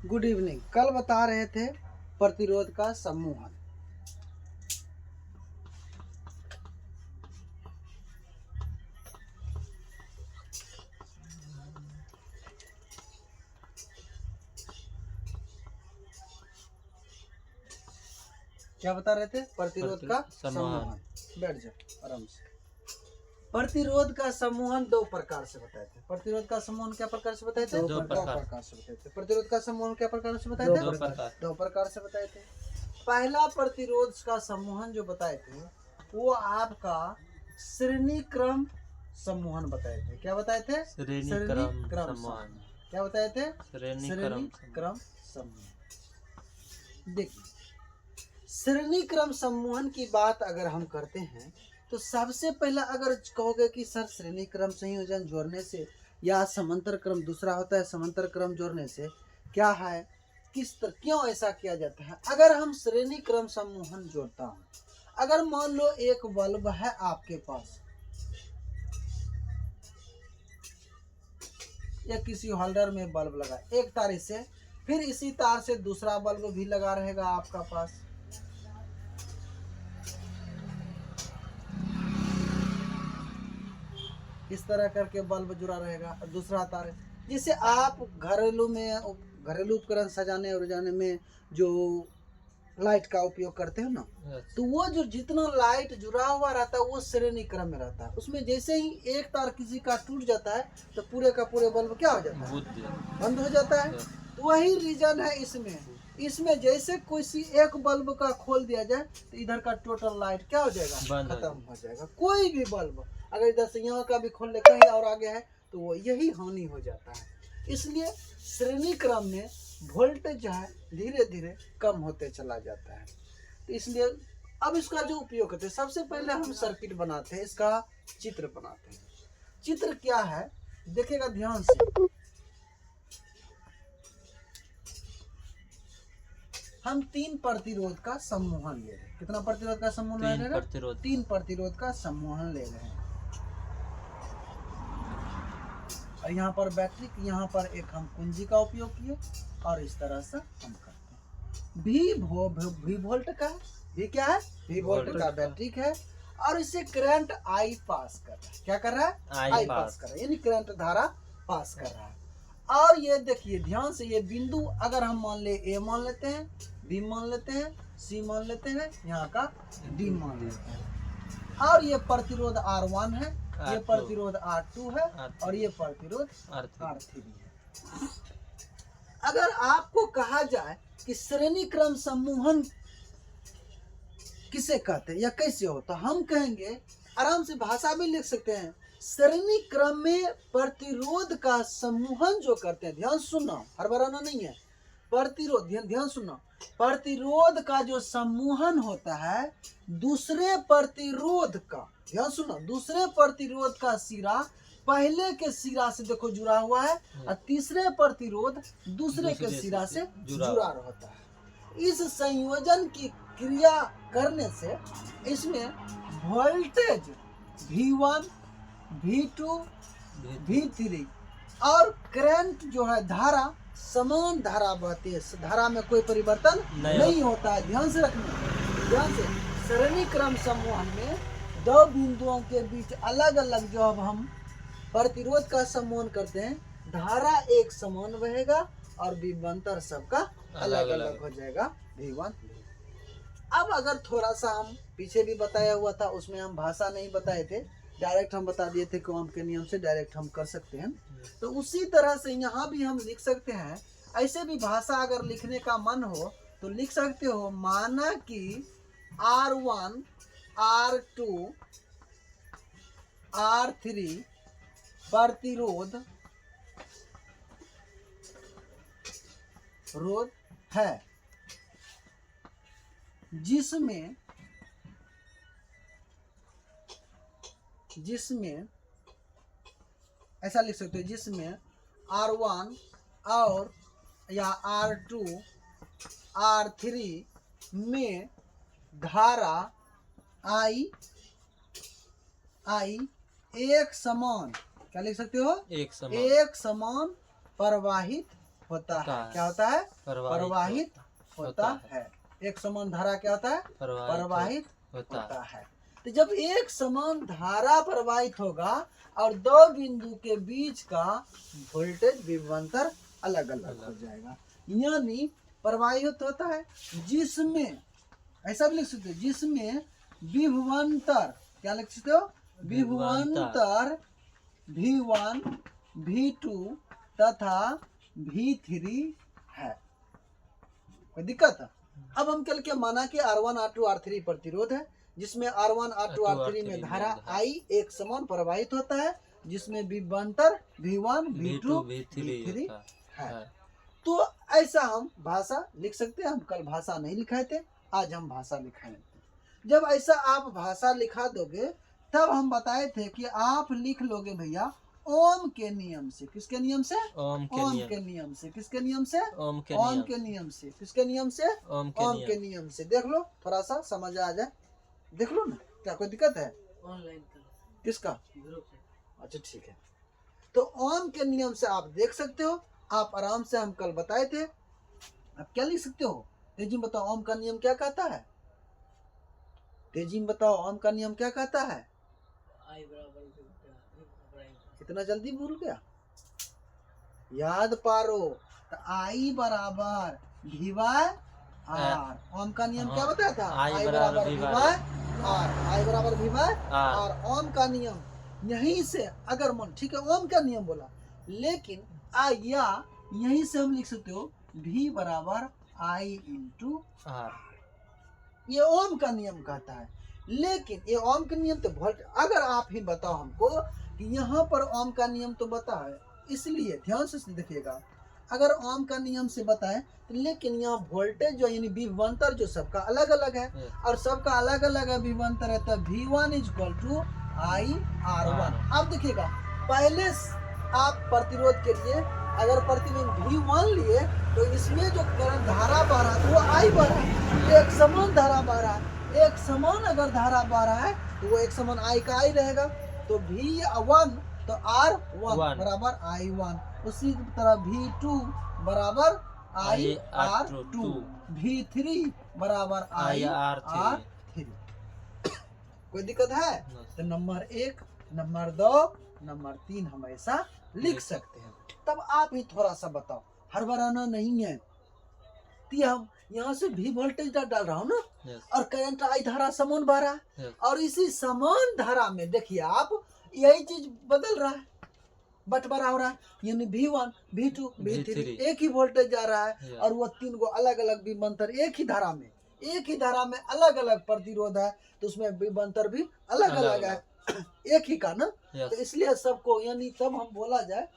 Good evening. कल बता रहे थे प्रतिरोध का सम्मोहन। क्या बता रहे थे? प्रतिरोध का सम्मोहन। बैठ जाओ आराम से। प्रतिरोध का सम्मोहन दो प्रकार से बताए थे। प्रतिरोध का सम्मोहन क्या प्रकार से बताए थे? दो प्रकार से बताए थे। प्रतिरोध का सम्मोहन क्या प्रकार से बताए थे? दो प्रकार से बताए थे। पहला प्रतिरोध का सम्मोहन जो बताए थे वो आपका श्रेणी क्रम सम्मोहन बताए थे। क्या बताए थे? श्रेणी क्रम सम्मोहन। क्या बताए थे? श्रेणी क्रम सम्मोहन। देखिए, श्रेणी क्रम सम्मोहन की बात अगर हम करते हैं तो सबसे पहला अगर कहोगे कि सर श्रेणी क्रम संयोजन जोड़ने से या समांतर क्रम दूसरा होता है, समांतर क्रम जोड़ने से क्या है, किस तरह क्यों ऐसा किया जाता है? अगर हम श्रेणी क्रम सम्मोहन जोड़ता हूँ, अगर मान लो एक बल्ब है आपके पास या किसी होल्डर में बल्ब लगा एक तार से, फिर इसी तार से दूसरा बल्ब भी लगा रहेगा आपका पास, इस तरह करके बल्ब जुड़ा रहेगा और दूसरा तार है। जैसे आप घरेलू उपकरण सजाने और जाने में जो लाइट का उपयोग करते हो ना, तो वो जो जितना लाइट जुड़ा हुआ रहता है वो श्रेणी क्रम में रहता है। उसमें जैसे ही एक तार किसी का टूट जाता है तो पूरे का पूरे बल्ब क्या हो जाता है? बंद हो जाता है। तो वही रीजन है इसमें जैसे कोई एक बल्ब का खोल दिया जाए तो इधर का टोटल लाइट क्या हो जाएगा? खत्म हो जाएगा। कोई भी बल्ब अगर इधर से यहाँ का भी खोल ले कहीं और आगे है तो वो यही हानि हो जाता है। इसलिए श्रेणी क्रम में वोल्टेज जो है धीरे धीरे कम होते चला जाता है। तो इसलिए अब इसका जो उपयोग करते हैं, सबसे पहले हम सर्किट बनाते हैं, इसका चित्र बनाते हैं। चित्र क्या है देखिएगा ध्यान से। हम तीन प्रतिरोध का सम्मोहन ले रहे हैं। कितना प्रतिरोध का सम्मोहन ले रहे हैं? तीन प्रतिरोध का सम्मोहन ले रहे हैं। और यहाँ पर बैटरी, यहाँ पर एक हम कुंजी का उपयोग किए और इस तरह से हम करते हैं। भी वोल्ट का भी क्या है? भी वोल्ट का बैटरी है और इससे करंट आई पास कर रहा है। क्या कर रहा है? आई पास कर रहा है, यानी करंट धारा पास कर रहा है। और ये देखिए ध्यान से, ये बिंदु अगर हम मान ले ए मान लेते हैं, बी मान लेते हैं, सी मान लेते हैं, यहाँ का डी मान लेते हैं। और ये प्रतिरोध R1 है, ये प्रतिरोध R2 है और ये प्रतिरोध R3 है। अगर आपको कहा जाए कि श्रेणी क्रम सम्मोहन किसे कहते हैं या कैसे हो, तो हम कहेंगे, आराम से भाषा भी लिख सकते हैं, श्रेणी क्रम में प्रतिरोध का सम्मोहन जो करते हैं, ध्यान सुनना, हड़बड़ाना नहीं है, प्रतिरोध ध्यान सुनना, प्रतिरोध का जो सम्मोहन होता है दूसरे प्रतिरोध का, ध्यान सुनना, दूसरे प्रतिरोध का सिरा पहले के सिरा से देखो जुड़ा हुआ है और तीसरे प्रतिरोध दूसरे के सिरा से जुड़ा रहता है। इस संयोजन की क्रिया करने से इसमें वोल्टेज V1, V2, V3 और करंट जो है धारा समान धारा बहती है, धारा में कोई परिवर्तन नहीं होता है। ध्यान से रखना, ध्यान से। श्रेणी क्रम सम्मोहन में दो बिंदुओं के बीच अलग अलग जो अब हम प्रतिरोध का सम्मोहन करते हैं, धारा एक समान बहेगा और विभवांतर सबका अलग अलग हो जाएगा V1। अब अगर थोड़ा सा हम पीछे भी बताया हुआ था, उसमें हम भाषा नहीं बताए थे, डायरेक्ट हम बता दिए थे कि ओम के नियम से डायरेक्ट हम कर सकते हैं। तो उसी तरह से यहाँ भी हम लिख सकते हैं। ऐसे भी भाषा अगर लिखने का मन हो तो लिख सकते हो, माना कि R1, R2, R3 प्रतिरोध है जिसमें ऐसा लिख सकते हो, जिसमें R1 और या R2, R3 में धारा I एक समान, क्या लिख सकते हो? एक समान प्रवाहित होता है। है। क्या होता है? प्रवाहित होता है। एक समान धारा क्या होता है? प्रवाहित होता है। तो जब एक समान धारा प्रवाहित होगा और दो बिंदु के बीच का वोल्टेज विभवांतर अलग अलग हो जाएगा, यानी प्रवाहित होता है जिसमें, ऐसा भी लिख सकते हो, जिसमें विभवांतर, क्या लिख सकते हो? विभवांतर V1, V2 तथा V3 है। कोई दिक्कत है? अब हम कल क्या माना कि R1, R2, R3 प्रतिरोध है, जिसमें R1, R2, R3 में धारा I एक समान प्रवाहित होता है, जिसमें विभवांतर V1, V2, V3 है। तो ऐसा हम भाषा लिख सकते हैं। हम कल भाषा नहीं लिखाए थे, आज हम भाषा लिखाएंगे। जब ऐसा आप भाषा लिखा दोगे तब हम बताए थे कि आप लिख लोगे भैया ओम के नियम से। किसके नियम से? ओम के नियम से। किसके नियम से? ओम के नियम से। किसके नियम से? ओम के नियम से। देख लो, थोड़ा सा समझ आ जाए, देख लो ना, क्या कोई दिक्कत है? ऑनलाइन किसका? अच्छा ठीक है। तो ओम के नियम से आप देख सकते हो, आप आराम से, हम कल बताए थे। आप क्या लिख सकते हो? तेजी में बताओ, ओम का नियम क्या कहता है? तेजी में बताओ, ओम का नियम क्या कहता है? कितना जल्दी भूल गया? याद पारो। तो आई बराबर V बाय R। ओम का नियम क्या बताया था? आई बराबर V बाय R। आई बराबर V बाय R। ओम का नियम यहीं से, अगर मन ठीक है, ओम का नियम बोला, लेकिन या यहीं से हम लिख सकते हो V बराबर I इंटू R। ये ओम का नियम कहता है। लेकिन ये ओम का नियम तो अगर आप ही बताओ हमको कि यहाँ पर ओम का नियम तो बता है, इसलिए ध्यान से देखिएगा, अगर ओम का नियम से बताए तो, लेकिन यहाँ वोल्टेज जो यानी विभवांतर जो सबका अलग अलग है, और सबका अलग अलग है विभवांतर है, तो V1 इक्वल टू IR1। अब देखिएगा, पहले आप प्रतिरोध के लिए अगर प्रतिबिंब V1 लिए तो इसमें जो करंट धारा बह रहा है वो I बह रहा है, एक समान धारा बह रहा है। एक समान अगर धारा बह रहा है तो वो एक समान I का I रहेगा, तो V1 तो R1 बराबर I1। उसी तरह V2 बराबर IR2, V3 बराबर IR3। कोई दिक्कत है? तो नंबर 1, नंबर 2, नंबर 3 हम ऐसा लिख सकते हैं। तब आप ही थोड़ा सा बताओ, हड़बड़ाना नहीं है। तो हम यहाँ से भी वोल्टेज डाल रहा हूँ ना, और करंट आई धारा समान बह रहा है, और इसी समान धारा में देखिए आप, यही चीज बदल रहा है, बंटवारा हो रहा है, यानी V1, V2, V3 एक ही वोल्टेज जा रहा है, और वो तीन गो अलग अलग विभवांतर एक ही धारा में अलग अलग प्रतिरोध है, तो उसमें विभवांतर भी अलग अलग है, एक ही का ना। तो इसलिए सबको, यानी तब हम बोला जाए,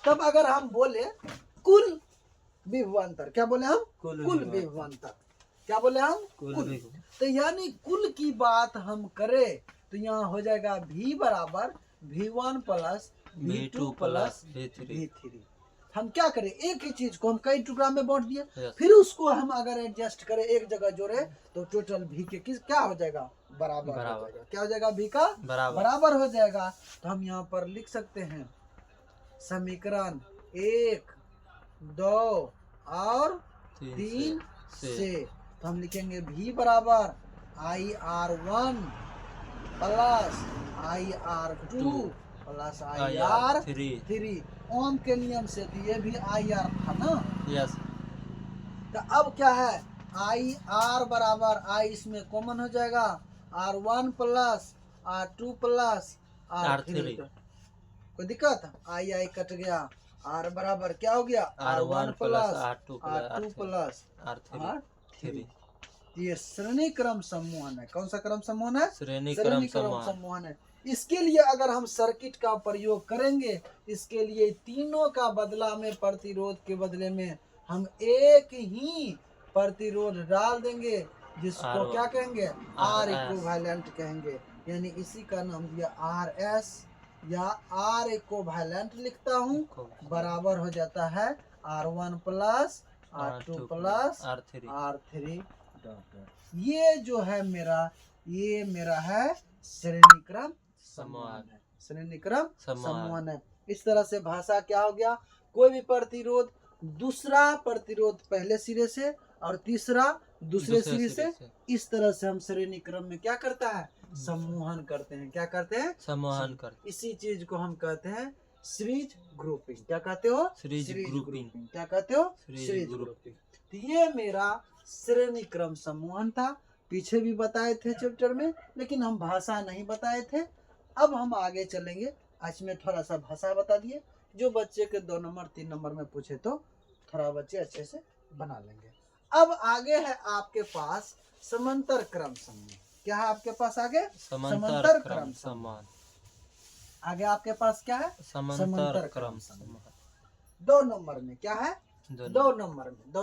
तब अगर हम बोले कुल विभवांतर, क्या बोले हम? कुल विभवांतर। क्या बोले हम? कुल। तो यानी कुल की बात हम करें तो यहाँ हो जाएगा V बराबर V1 plus V2 plus V3। हम क्या करें, एक ही चीज को हम कई टुकड़ा में बांट दिए, फिर उसको हम अगर एडजस्ट करें, एक जगह जोड़े, तो टोटल V के किस क्या हो जाएगा? बराबर हो जाएगा। क्या हो जाएगा? V का बराबर हो जाएगा। तो हम यहाँ पर लिख सकते हैं समीकरण 1, 2 और 3 से। तो हम लिखेंगे V बराबर IR1 plus IR2 plus IR3। ओम के नियम से तो ये भी IR था ना? यस। तो अब क्या है, IR बराबर I इसमें कॉमन हो जाएगा, R1 plus R2 plus R3। कोई दिक्कत? I कट गया, R बराबर क्या हो गया? R1 plus R2 plus R3। ये श्रेणी क्रम समूहन है। कौन सा क्रम समूहन है? श्रेणी क्रम समूहन है। इसके लिए अगर हम सर्किट का प्रयोग करेंगे, इसके लिए तीनों का बदला में, प्रतिरोध के बदले में हम एक ही प्रतिरोध डाल देंगे, जिसको क्या कहेंगे? R इक्विवेलेंट कहेंगे। यानी इसी का नाम दिया RS, या R इक्विवेलेंट लिखता हूँ, बराबर हो जाता है R1 plus R2 plus R3। ये जो है मेरा, ये मेरा है श्रेणी क्रम समूहन है। श्रेणी क्रम समूहन है। इस तरह से भाषा क्या हो गया, कोई भी प्रतिरोध दूसरा प्रतिरोध पहले सिरे से और तीसरा दूसरे सिरे से, इस तरह से हम श्रेणी क्रम में क्या करता है, सम्मोहन करते हैं। क्या करते हैं, सम्मोहन करते। इसी चीज को हम कहते हैं सीरीज ग्रुपिंग। क्या कहते हो, सीरीज ग्रुपिंग। क्या कहते हो, सीरीज ग्रुपिंग। तो ये मेरा श्रेणी क्रम सम्मोहन था, पीछे भी बताए थे चैप्टर में, लेकिन हम भाषा नहीं बताए थे। अब हम आगे चलेंगे, आज में थोड़ा सा भाषा बता दिए, जो बच्चे के 2 नंबर 3 नंबर में पूछे तो थोड़ा बच्चे अच्छे से बना लेंगे। अब आगे है आपके पास समांतर क्रम सम्मोहन। क्या है आपके पास आगे, समांतर क्रम सम्मोहन। आगे आपके पास क्या है, समांतर क्रम सम्मोहन। 2 नंबर में क्या है, 2 दोनों।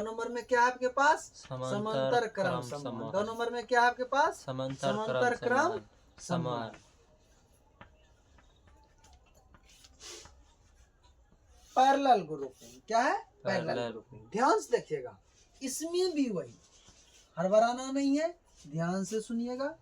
नंबर में क्या है आपके पास, समांतर क्रम सम्मोहन। 2 नंबर में क्या है आपके पास, समांतर क्रम सम्मोहन। Parallel grouping. क्या है, पैरेलल ग्रुपिंग। ध्यान से देखिएगा, इसमें भी वही, हड़बड़ाना नहीं है, ध्यान से सुनिएगा।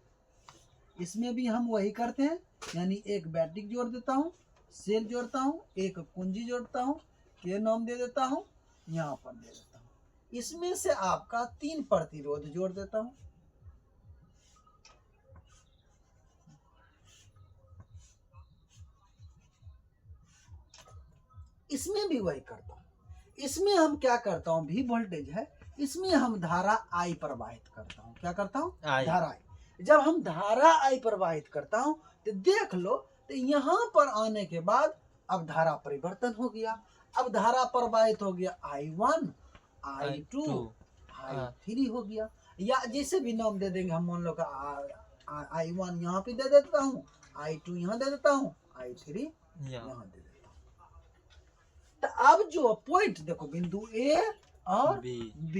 इसमें भी हम वही करते हैं, यानी एक बैटरी जोड़ देता हूँ, सेल जोड़ता हूँ, एक कुंजी जोड़ता हूँ, के नाम दे देता हूँ, यहाँ पर दे देता हूँ। इसमें से आपका 3 प्रतिरोध जोड़ देता हूँ। इसमें भी वही करता हूँ। इसमें हम क्या करता हूँ, भी वोल्टेज है, इसमें हम धारा I प्रवाहित करता हूँ। क्या करता हूँ, धारा I। जब हम धारा I प्रवाहित करता हूँ तो देख लो, तो यहाँ पर आने के बाद अब धारा परिवर्तन हो गया। अब धारा प्रवाहित हो गया I1, I2, I3 हो गया, या जैसे भी नाम दे देंगे हम, मान लो I1 यहाँ पे दे देता हूँ, I2 यहाँ दे देता हूँ, I3 यहाँ दे देता हूँ। तो अब जो पॉइंट देखो, बिंदु A और B,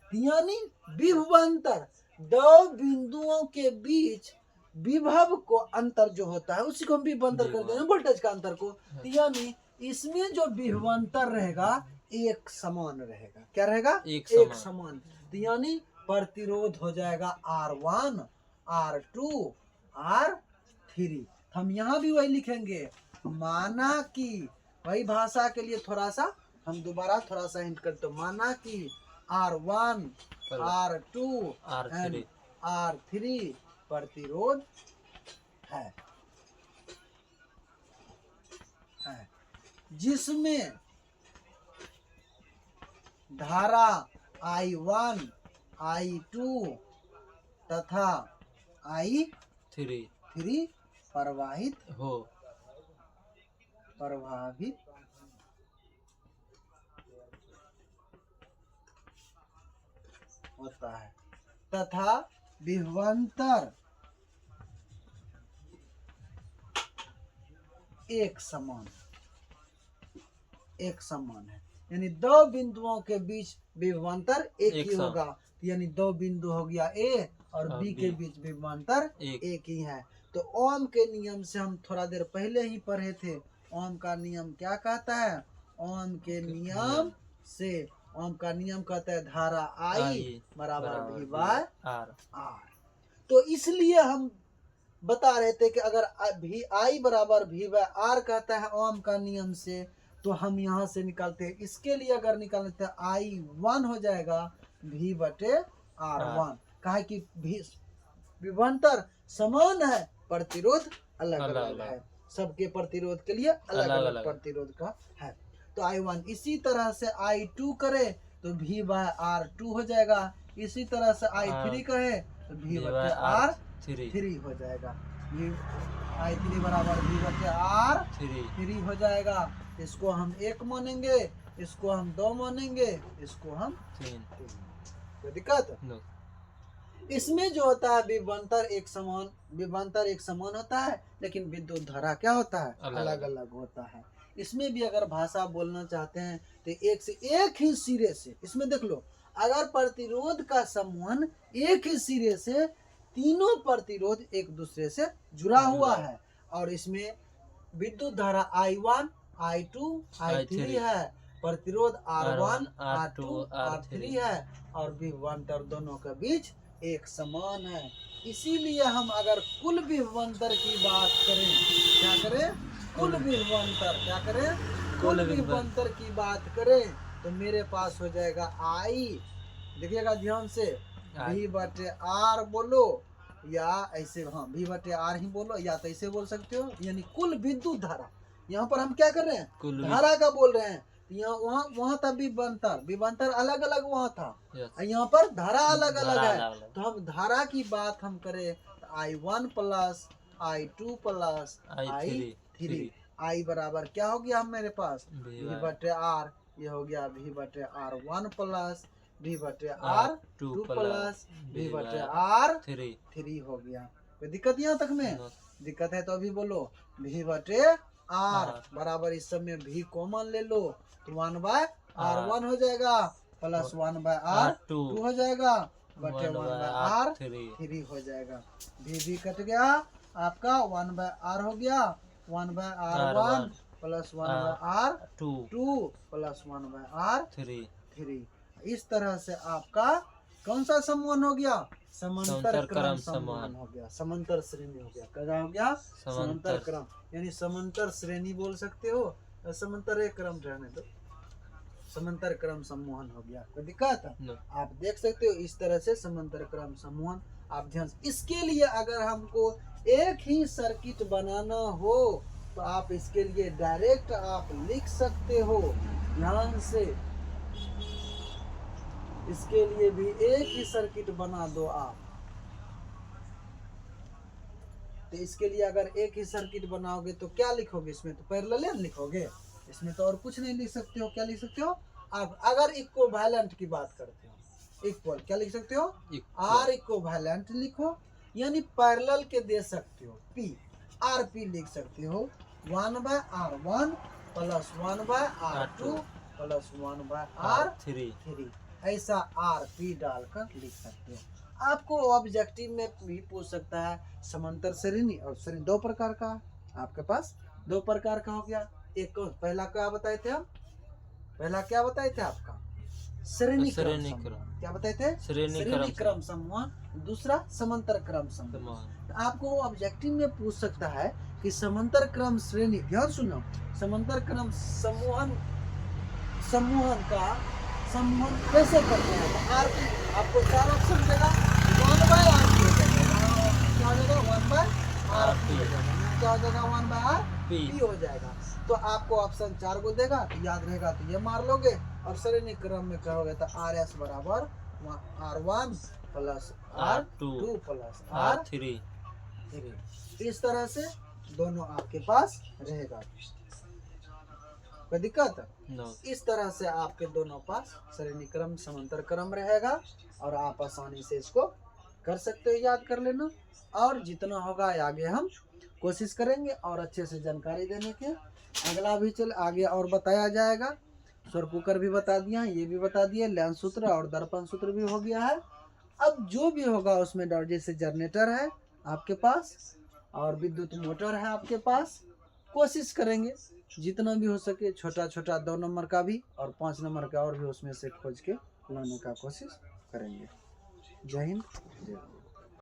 यानी विभवांतर, 2 बिंदुओं के बीच विभव को अंतर जो होता है उसी को हम विभवांतर करते हैं, वोल्टेज का अंतर को। यानी इसमें जो विभवांतर रहेगा एक समान रहेगा। क्या रहेगा, एक समान। यानी प्रतिरोध हो जाएगा R1, R2, R3। हम यहाँ भी वही लिखेंगे, माना कि वही भाषा के लिए थोड़ा सा हम दोबारा थोड़ा सा हिंट करते हैं। माना कि R1, R2 एंड R3 प्रतिरोध है, जिसमें धारा I1, I2 तथा I3 प्रवाहित होता है, तथा विभवांतर एक समान है। यानी 2 बिंदुओं के बीच विभवांतर एक ही होगा। यानी 2 बिंदु हो गया A और B के बीच विभवांतर एक ही है। तो ओम के नियम से हम थोड़ा देर पहले ही पढ़े थे। ओम का नियम क्या कहता है, ओम के नियम से, ओम का नियम कहता है धारा I बराबर V बाय R। तो इसलिए हम बता रहे थे कि अगर I बराबर V बाय R कहता है ओम का नियम से, तो हम यहाँ से निकालते हैं, इसके लिए अगर निकालते हैं I1 हो जाएगा V बटे R1। कहा कि विभवांतर समान है, प्रतिरोध अलग अलग है, सबके प्रतिरोध के लिए अलग अलग प्रतिरोध का है। तो I1 इसी तरह से I2 करे तो V बाय R2 हो जाएगा, इसी तरह से I3 कहे तो V बटे R3 हो जाएगा। I3 बराबर V बटे R3 हो जाएगा। इसको हम 1 मानेंगे, इसको हम 2 मानेंगे, इसको हम 3। कोई दिक्कत? इसमें जो होता है विभवांतर एक समान होता है, लेकिन विद्युत धारा क्या होता है, अलग अलग होता है। इसमें भी अगर भाषा बोलना चाहते हैं तो एक से एक ही सिरे से, इसमें देख लो, अगर प्रतिरोध का सम्मोहन एक ही सिरे से, तीनों प्रतिरोध एक दूसरे से जुड़ा हुआ है, और इसमें विद्युत धारा I1, I2, I3 है, प्रतिरोध R1, R2, R3 है, और विभवांतर दोनों के बीच एक समान है। इसीलिए हम अगर कुल विभवांतर की बात करें, क्या करें, कुल विभवांतर क्या करें, कुल कुल विभवांतर की बात करें तो मेरे पास हो जाएगा आई, देखिएगा ध्यान से, आई। V बटे आर बोलो या ऐसे, हाँ V बटे आर ही बोलो या तो ऐसे बोल सकते हो, यानी कुल विद्युत धारा। यहाँ पर हम क्या कर रहे हैं, कुल धारा का बोल रहे हैं। यहाँ वहाँ वहाँ था विभवांतर, विभवांतर अलग अलग वहाँ था, यस। यहाँ पर धारा अलग अलग धारा है। अलग-अलग। तो हम धारा की बात हम करें तो I1 plus I2 plus I3 I3, I बराबर क्या हो गया मेरे पास, V V बटे आर, ये हो गया V बटे आर 1 प्लस V बटे आर 2 प्लस V बटे आर 3 हो गया। कोई दिक्कत यहाँ तक में, दिक्कत है तो अभी बोलो। V बटे आर बराबर, इस समय V कॉमन ले लो तो 1 बाय आर 1 हो जाएगा, प्लस 1 बाय आर 2 हो जाएगा, बटे 1 बाय आर 3 हो जाएगा। V कट गया आपका, 1 बाय आर हो गया, 1 by r 1 plus 1 by r 2 plus 1 by r 3। इस तरह से आपका कौन सा समूहन हो गया, समांतर क्रम समूहन हो गया, समांतर श्रेणी हो गया। क्या हो गया, समांतर क्रम, यानी समांतर श्रेणी बोल सकते हो, समांतर एक क्रम रहने दो, समांतर क्रम समूहन हो गया। कोई दिक्कत है, आप देख सकते हो इस तरह से समांतर क्रम समूहन। आप ध्यान, इसके लिए अगर हमको एक ही सर्किट बनाना हो तो आप इसके लिए डायरेक्ट आप लिख सकते हो, ध्यान से, इसके लिए भी एक ही सर्किट बना दो आप। तो इसके लिए अगर एक ही सर्किट बनाओगे तो क्या लिखोगे, इसमें तो पैरेलल लिखोगे, इसमें तो और कुछ नहीं लिख सकते हो। क्या लिख सकते हो आप, अगर इक्विवेलेंट की बात करते हो, इक्वल क्या लिख सकते हो, आर इक्विवेलेंट लिखो, यानी पैरेलल के दे सकते हो, पी आर पी लिख सकते हो, 1 by r 1 plus 1 by r 2 plus 1 by r 3, ऐसा आर पी डालकर लिख सकते हो। आपको ऑब्जेक्टिव में भी पूछ सकता है समांतर श्रेणी और श्रेणी, दो प्रकार का आपके पास, दो प्रकार का हो गया। एक पहला क्या बताए थे हम, पहला क्या बताए थे आपका, श्रेणी क्रम समूह, क्या बताए थे, श्रेणी क्रम समूह, दूसरा समांतर क्रम समूह। तो आपको ऑब्जेक्टिव में पूछ सकता है कि समांतर क्रम श्रेणी, ध्यान सुनो, समांतर क्रम समूहन का समूहन कैसे करते हैं। तो आर आपको चार ऑप्शन देगा, 1 बाय आर पी हो जाएगा, क्या हो जाएगा, 1 बाय आर पी हो जाएगा, क्या हो जाएगा, 1 बाय आर पी हो जाएगा। तो आपको ऑप्शन 4 को देगा तो याद रहेगा तो ये मार लोगे, और श्रेणी क्रम में क्या होगा, तो आर एस बराबर R1 plus R2 plus R3। इस तरह से दोनों आपके पास रहेगा, कोई दिक्कत है। इस तरह से आपके दोनों पास श्रेणी क्रम समांतर क्रम रहेगा, और आप आसानी से इसको कर सकते हो, याद कर लेना। और जितना होगा आगे हम कोशिश करेंगे और अच्छे से जानकारी देने के। अगला भी चल आगे और बताया जाएगा, स्वर कुकर भी बता दिया, ये भी बता दिए, लेंस सूत्र और दर्पण सूत्र भी हो गया है। अब जो भी होगा उसमें जैसे जनरेटर है आपके पास और विद्युत मोटर है आपके पास, कोशिश करेंगे जितना भी हो सके, छोटा छोटा 2 नंबर का भी और 5 नंबर का और भी उसमें से खोज के लाने का कोशिश करेंगे। जय हिंद, जय भारत।